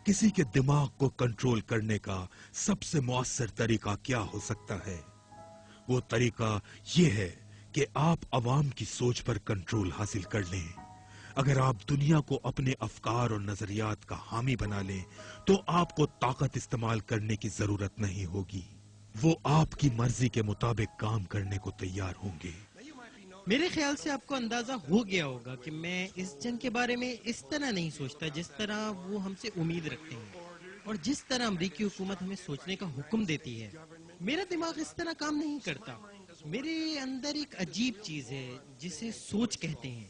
किसी के दिमाग को कंट्रोल करने का सबसे मुअस्सर तरीका क्या हो सकता है? वो तरीका ये है कि आप अवाम की सोच पर कंट्रोल हासिल कर लें। अगर आप दुनिया को अपने अफकार और नजरियात का हामी बना लें तो आपको ताकत इस्तेमाल करने की जरूरत नहीं होगी। वो आपकी मर्जी के मुताबिक काम करने को तैयार होंगे। मेरे ख्याल से आपको अंदाजा हो गया होगा कि मैं इस जंग के बारे में इस तरह नहीं सोचता जिस तरह वो हमसे उम्मीद रखते हैं और जिस तरह अमरीकी हुकूमत हमें सोचने का हुक्म देती है। मेरा दिमाग इस तरह काम नहीं करता। मेरे अंदर एक अजीब चीज है जिसे सोच कहते हैं।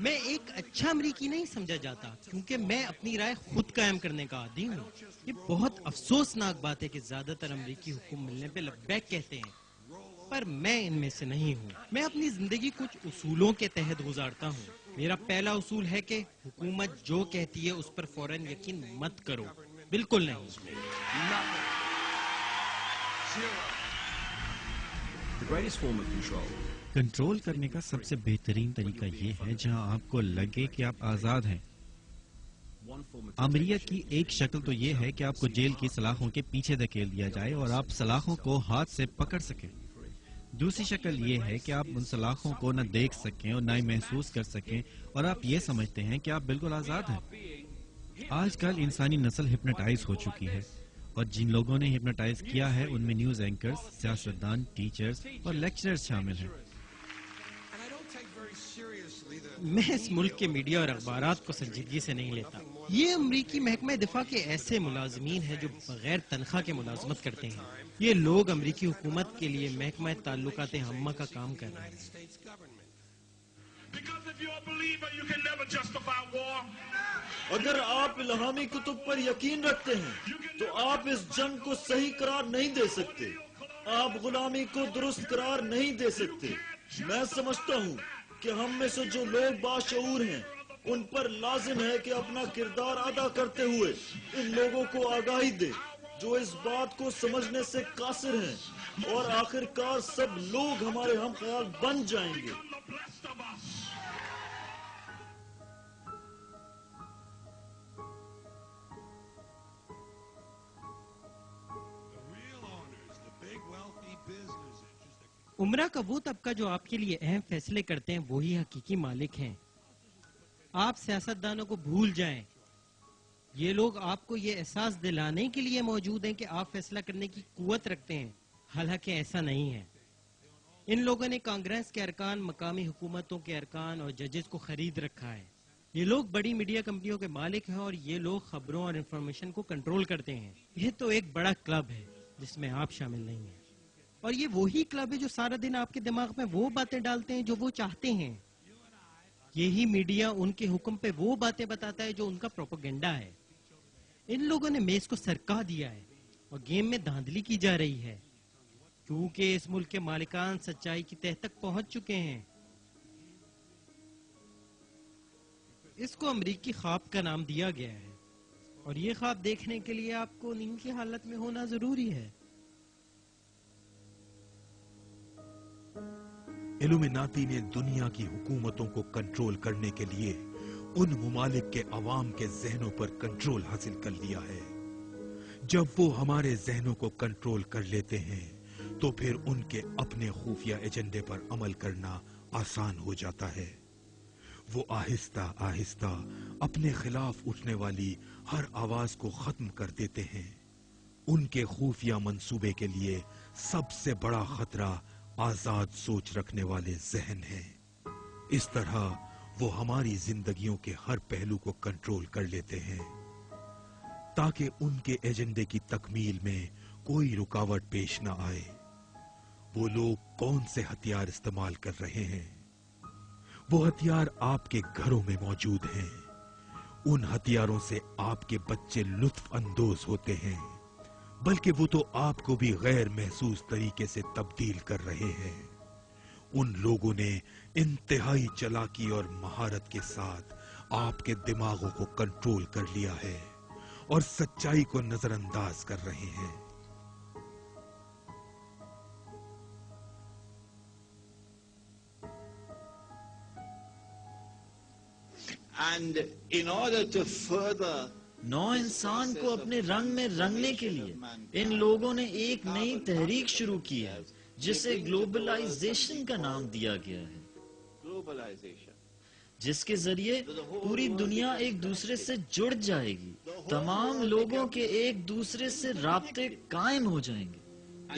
मैं एक अच्छा अमरीकी नहीं समझा जाता क्योंकि मैं अपनी राय खुद कायम करने का आदी हूँ। ये बहुत अफसोसनाक बात है कि ज्यादातर अमरीकी हुक्म मिलने पे लब्बैक कहते हैं, पर मैं इनमें से नहीं हूँ। मैं अपनी जिंदगी कुछ उसूलों के तहत गुजारता हूँ। मेरा पहला उसूल है कि हुकूमत जो कहती है उस पर फौरन यकीन मत करो, बिल्कुल नहीं। कंट्रोल करने का सबसे बेहतरीन तरीका ये है जहां आपको लगे कि आप आजाद हैं। अमरीयत की एक शक्ल तो ये है कि आपको जेल की सलाखों के पीछे धकेल दिया जाए और आप सलाखों को हाथ से पकड़ सकें। दूसरी शक्ल ये है कि आप उन सलाखों को न देख सकें और न ही महसूस कर सकें और आप ये समझते हैं कि आप बिल्कुल आजाद हैं। आजकल इंसानी नस्ल हिप्नोटाइज हो चुकी है और जिन लोगों ने हिप्नोटाइज किया है उनमें न्यूज एंकर्स, सियासतदान, टीचर्स और लेक्चरर्स शामिल हैं। मैं इस मुल्क के मीडिया और अखबारात को संजीदगी से नहीं लेता। ये अमरीकी महकमा दिफा के ऐसे मुलाजमीन हैं जो बगैर तनख्वाह के मुलाजमत करते हैं। ये लोग अमरीकी हुकूमत के लिए महकमा ताल्लुकात हम्मा का काम कर रहे हैं। अगर आप इल्हामी कुतुब पर यकीन रखते हैं तो आप इस जंग को सही करार नहीं दे सकते। आप गुलामी को दुरुस्त करार नहीं दे सकते। मैं समझता हूँ कि हम में से जो लोग बाशऊर हैं उन पर लाजिम है कि अपना किरदार अदा करते हुए इन लोगों को आगाही दे जो इस बात को समझने से कासिर हैं, और आखिरकार सब लोग हमारे हम ख्याल बन जाएंगे। उमरा का वो तबका जो आपके लिए अहम फैसले करते हैं वही हकीकी मालिक हैं। आप सियासतदानों को भूल जाएं। ये लोग आपको ये एहसास दिलाने के लिए मौजूद हैं कि आप फैसला करने की कुव्वत रखते हैं, हालांकि ऐसा नहीं है। इन लोगों ने कांग्रेस के अरकान, मकामी हुकूमतों के अरकान और जजेस को खरीद रखा है। ये लोग बड़ी मीडिया कंपनियों के मालिक हैं और ये लोग खबरों और इंफॉर्मेशन को कंट्रोल करते हैं। ये तो एक बड़ा क्लब है जिसमें आप शामिल नहीं हैं, और ये वही क्लब है जो सारा दिन आपके दिमाग में वो बातें डालते हैं जो वो चाहते हैं। यही मीडिया उनके हुक्म पे वो बातें बताता है जो उनका प्रोपेगेंडा है। इन लोगों ने मेज को सरका दिया है और गेम में धांधली की जा रही है क्योंकि इस मुल्क के मालिकान सच्चाई की तह तक पहुंच चुके हैं। इसको अमरीकी ख्वाब का नाम दिया गया है और ये ख्वाब देखने के लिए आपको नींद की हालत में होना जरूरी है। इल्यूमिनाती ने दुनिया की हुकूमतों को कंट्रोल करने के लिए उन मुमालिक के अवाम के जहनों पर कंट्रोल हासिल कर लिया है। जब वो हमारे जहनों को कंट्रोल कर लेते हैं तो फिर उनके अपने खुफिया एजेंडे पर अमल करना आसान हो जाता है। वो आहिस्ता आहिस्ता अपने खिलाफ उठने वाली हर आवाज को खत्म कर देते हैं। उनके खुफिया मंसूबे के लिए सबसे बड़ा खतरा आजाद सोच रखने वाले जहन है। इस तरह वो हमारी जिंदगियों के हर पहलू को कंट्रोल कर लेते हैं ताकि उनके एजेंडे की तकमील में कोई रुकावट पेश न आए। वो लोग कौन से हथियार इस्तेमाल कर रहे हैं? वो हथियार आपके घरों में मौजूद हैं। उन हथियारों से आपके बच्चे लुत्फ अंदोज होते हैं, बल्कि वो तो आपको भी गैर महसूस तरीके से तब्दील कर रहे हैं। उन लोगों ने इंतहाई चालाकी और महारत के साथ आपके दिमागों को कंट्रोल कर लिया है और सच्चाई को नजरअंदाज कर रहे हैं। And in order to further نو انسان کو اپنے رنگ میں رنگنے کے لیے ان لوگوں نے ایک نئی تحریک شروع کی ہے جسے گلوبلائزیشن کا نام دیا گیا ہے، globalization, جس کے ذریعے پوری دنیا ایک دوسرے سے جڑ جائے گی، تمام لوگوں کے ایک دوسرے سے رابطے قائم ہو جائیں گے۔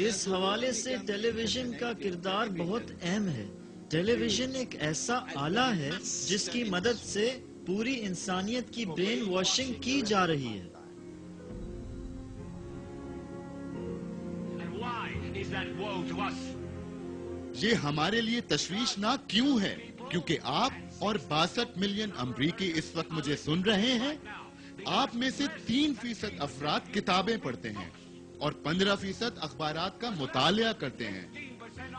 اس حوالے سے ٹیلی ویژن کا کردار بہت اہم ہے۔ ٹیلی ویژن ایک ایسا آلہ ہے جس کی مدد سے پوری انسانیت کی برین واشنگ کی جا رہی ہے۔ And why is that woe to us? یہ ہمارے لیے تشویشناک کیوں ہے؟ کیونکہ آپ اور 62 ملین امریکی اس وقت مجھے سن رہے ہیں۔ آپ میں سے 3% افراد کتابیں پڑھتے ہیں اور 15% اخبارات کا مطالعہ کرتے ہیں،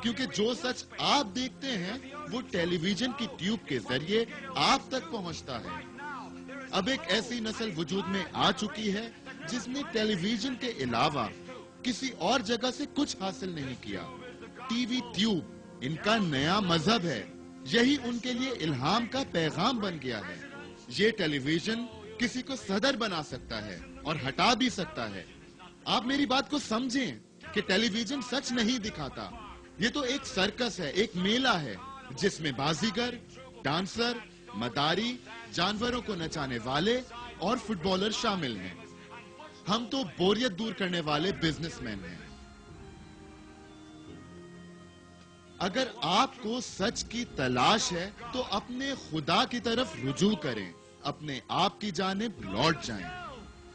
کیونکہ جو سچ آپ دیکھتے ہیں وہ ٹیلی ویژن کی ٹیوب کے ذریعے آپ تک پہنچتا ہے۔ اب ایک ایسی نسل وجود میں آ چکی ہے جس نے ٹیلی ویژن کے علاوہ کسی اور جگہ سے کچھ حاصل نہیں کیا۔ ٹی وی ٹیوب ان کا نیا مذہب ہے، یہی ان کے لیے الہام کا پیغام بن گیا ہے۔ یہ ٹیلی ویژن کسی کو صدر بنا سکتا ہے اور ہٹا بھی سکتا ہے۔ آپ میری بات کو سمجھیں کہ ٹیلی ویژن سچ نہیں دکھاتا، یہ تو ایک سرکس ہے، ایک میلہ ہے جس میں بازیگر، ڈانسر، مداری، جانوروں کو نچانے والے اور فٹ بالر شامل ہیں۔ ہم تو بوریت دور کرنے والے بزنس مین ہیں۔ اگر آپ کو سچ کی تلاش ہے تو اپنے خدا کی طرف رجوع کریں، اپنے آپ کی جانب لوٹ جائیں،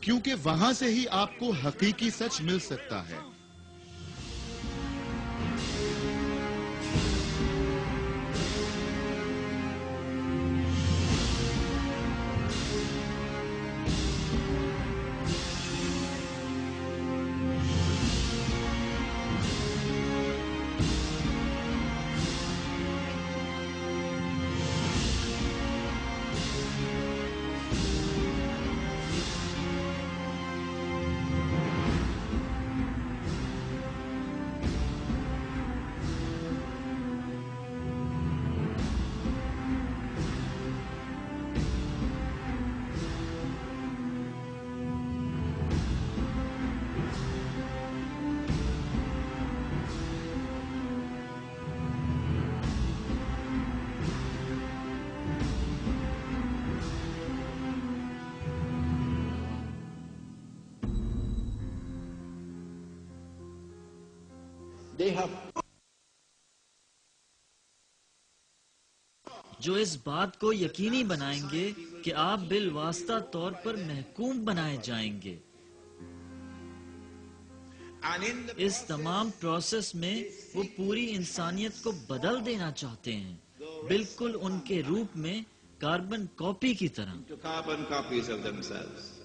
کیونکہ وہاں سے ہی آپ کو حقیقی سچ مل سکتا ہے۔ they have جو اس بات کو یقینی بنائیں گے کہ آپ بالواسطہ طور پر محکوم بنائے جائیں گے۔ and in the اس تمام پروسیس میں وہ پوری انسانیت کو بدل دینا چاہتے ہیں، بالکل ان کے روپ میں کاربن کاپی کی طرح۔ to carbon copies of themselves.